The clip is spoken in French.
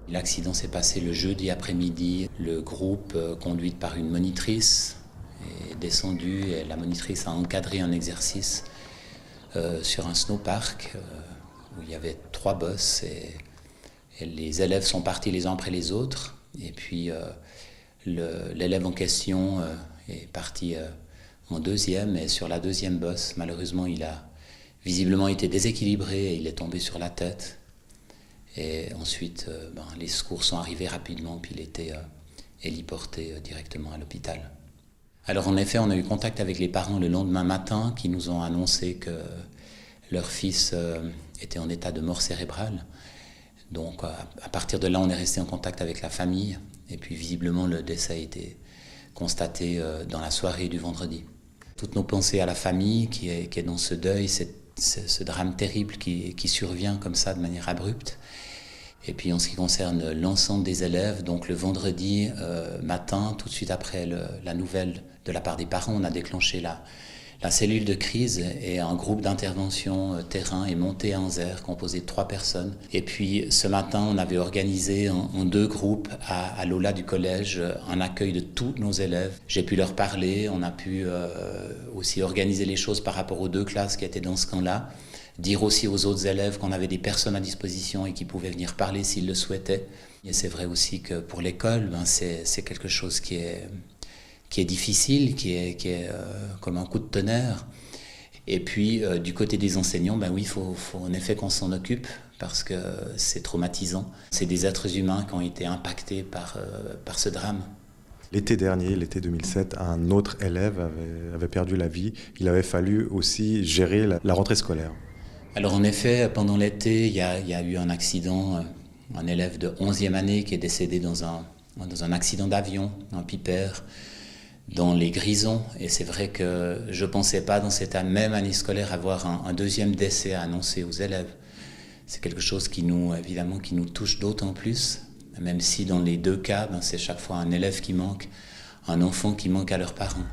L'accident s'est passé le jeudi après-midi. Le groupe, conduit par une monitrice, est descendu et la monitrice a encadré un exercice sur un snowpark où il y avait 3 bosses et les élèves sont partis les uns après les autres. Et puis l'élève en question est parti en deuxième et sur la deuxième bosse, malheureusement, il a visiblement été déséquilibré et il est tombé sur la tête. Et ensuite, les secours sont arrivés rapidement, puis il était héliporté directement à l'hôpital. Alors en effet, on a eu contact avec les parents le lendemain matin qui nous ont annoncé que leur fils était en état de mort cérébrale. Donc à partir de là, on est resté en contact avec la famille. Et puis visiblement, le décès a été constaté dans la soirée du vendredi. Toutes nos pensées à la famille qui est dans ce deuil, ce drame terrible qui survient comme ça de manière abrupte. Et puis en ce qui concerne l'ensemble des élèves, donc le vendredi matin, tout de suite après la nouvelle de la part des parents, on a déclenché la cellule de crise et un groupe d'intervention terrain est monté à Anzère, composé de 3 personnes. Et puis ce matin, on avait organisé en 2 groupes à l'Aula du collège un accueil de tous nos élèves. J'ai pu leur parler, on a pu aussi organiser les choses par rapport aux 2 classes qui étaient dans ce camp-là. Dire aussi aux autres élèves qu'on avait des personnes à disposition et qui pouvaient venir parler s'ils le souhaitaient. Et c'est vrai aussi que pour l'école, c'est quelque chose qui est difficile, qui est comme un coup de tonnerre. Et puis du côté des enseignants, oui, il faut en effet qu'on s'en occupe parce que c'est traumatisant. C'est des êtres humains qui ont été impactés par ce drame. L'été dernier, l'été 2007, un autre élève avait perdu la vie. Il avait fallu aussi gérer la rentrée scolaire. Alors en effet, pendant l'été, il y a eu un accident, un élève de 11e année qui est décédé dans un accident d'avion, un Piper, dans les Grisons. Et c'est vrai que je ne pensais pas dans cette même année scolaire avoir un deuxième décès à annoncer aux élèves. C'est quelque chose qui nous touche d'autant plus, même si dans les 2 cas, c'est chaque fois un élève qui manque, un enfant qui manque à leurs parents.